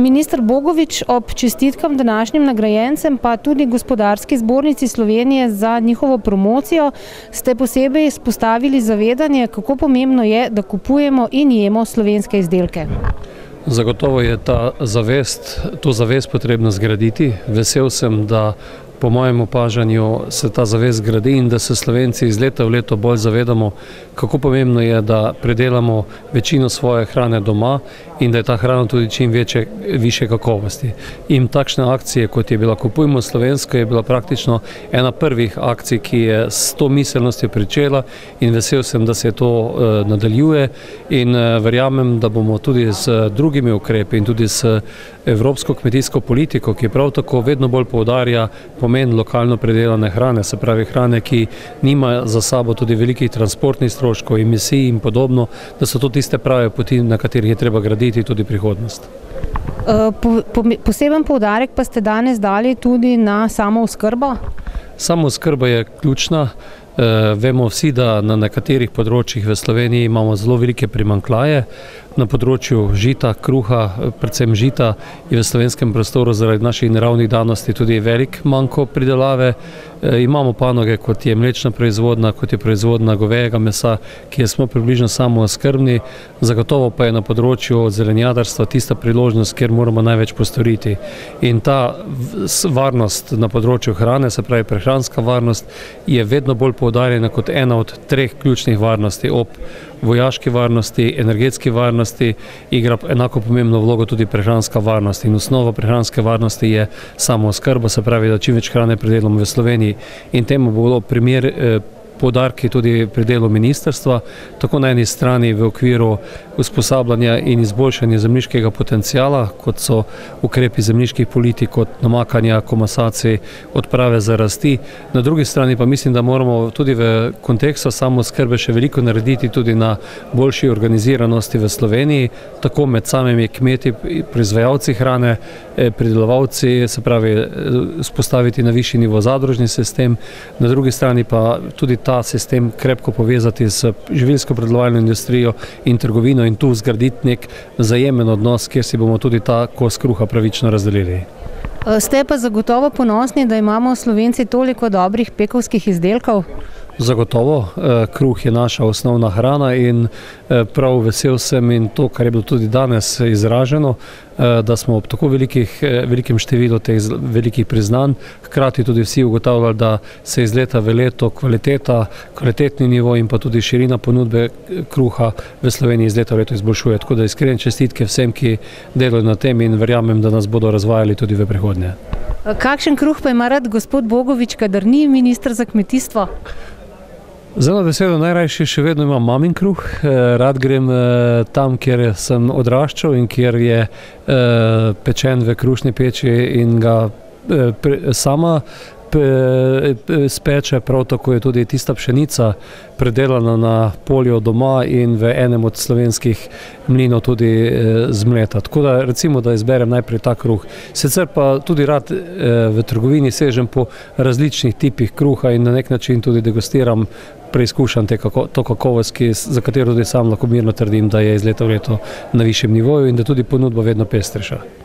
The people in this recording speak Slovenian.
Minister Bogovič, ob čestitkam današnjim nagrajencem pa tudi Gospodarski zbornici Slovenije za njihovo promocijo ste posebej izpostavili zavedanje, kako pomembno je, da kupujemo in jemo slovenske izdelke. Zagotovo je to zavest potrebno zgraditi. Vesel sem, da po mojem opažanju se ta zavest gradi in da se Slovenci iz leta v leto bolj zavedamo, kako pomembno je, da predelamo večino svoje hrane doma in da je ta hrana tudi čim više kakovosti. In takšne akcije, kot je bila Kupujmo slovensko, je bila praktično ena prvih akcij, ki je s to miselnostjo pričela, in vesel sem, da se to nadaljuje, in verjamem, da bomo tudi z drugimi ukrepi in tudi s evropsko kmetijsko politiko, ki prav tako vedno bolj poudarja pomen lokalno predelane hrane, se pravi hrane, ki nima za sabo tudi velikih transportnih stroškov, emisij in podobno, da so to tiste prave poti, na katerih je treba graditi tudi prihodnost. Poseben poudarek pa ste danes dali tudi na samooskrbo? Samooskrba je ključna. Vemo vsi, da na nekaterih področjih v Sloveniji imamo zelo velike primanjkljaje. Na področju žita, kruha, predvsem žita, je v slovenskem prostoru zaradi naših naravnih danosti tudi velik manko pridelave. Imamo panoge, kot je mlečna proizvodnja, kot je proizvodnja govejega mesa, kjer smo približno samooskrbni. Zagotovo pa je na področju zelenjadarstva tista priložnost, kjer moramo največ postoriti. In ta varnost na področju hrane, se pravi prehranska varnost, je vedno bolj poudarjena kot ena od 3 ključnih varnosti. Ob vojaški varnosti, energetski varnosti igra enako pomembno vlogo tudi prehranska varnost. In osnova prehranske varnosti je samooskrba, se pravi, da čim več hrane pridelamo v Sloveniji. In temu bo bilo primer poudarki tudi pri delu ministrstva, tako na eni strani v okviru usposabljanja in izboljšanja zemljiškega potencijala, kot so ukrepi zemljiških politik, od namakanja, komasacij, odprave zarasti. Na drugi strani pa mislim, da moramo tudi v kontekstu samooskrbe še veliko narediti tudi na boljši organiziranosti v Sloveniji, tako med samimi kmeti, proizvajalci hrane, pridelovalci, se pravi, spostaviti na višji nivo zadružni sistem, na drugi strani pa tudi ta sistem krepko povezati z živilsko-predelovalno industrijo in trgovino in tu zgraditi nek vzajemen odnos, kjer si bomo tudi ta kos kruha pravično razdelili. Ste pa zagotovo ponosni, da imamo Slovenci toliko dobrih pekovskih izdelkov? Zagotovo, kruh je naša osnovna hrana in prav vesel sem, in to, kar je bilo tudi danes izraženo, da smo ob tako velikem številu teh velikih priznanj hkrati tudi vsi ugotavljali, da se iz leta v leto kvalitetni nivo in pa tudi širina ponudbe kruha v Sloveniji iz leta v leto izboljšuje. Tako da iskrene čestitke vsem, ki delajo na tem, in verjamem, da nas bodo razvajali tudi v prihodnje. Kakšen kruh pa ima rad gospod Bogovič, kadar ni minister za kmetijstvo? Zelo veselo, najrajši še vedno imam mamin kruh. Rad grem tam, kjer sem odraščal in kjer je pečen v krušni peči in ga sama speče, prav tako je tudi tista pšenica predelana na polju doma in v enem od slovenskih mlinov tudi zmleta. Tako da recimo, da izberem najprej ta kruh. Sicer pa tudi rad v trgovini sežem po različnih tipih kruha in na nek način tudi degustiram, preizkušam to kakovost, za katero tudi sam lahko mirno trdim, da je iz leta v leto na višjem nivoju in da tudi ponudba vedno pestrejša.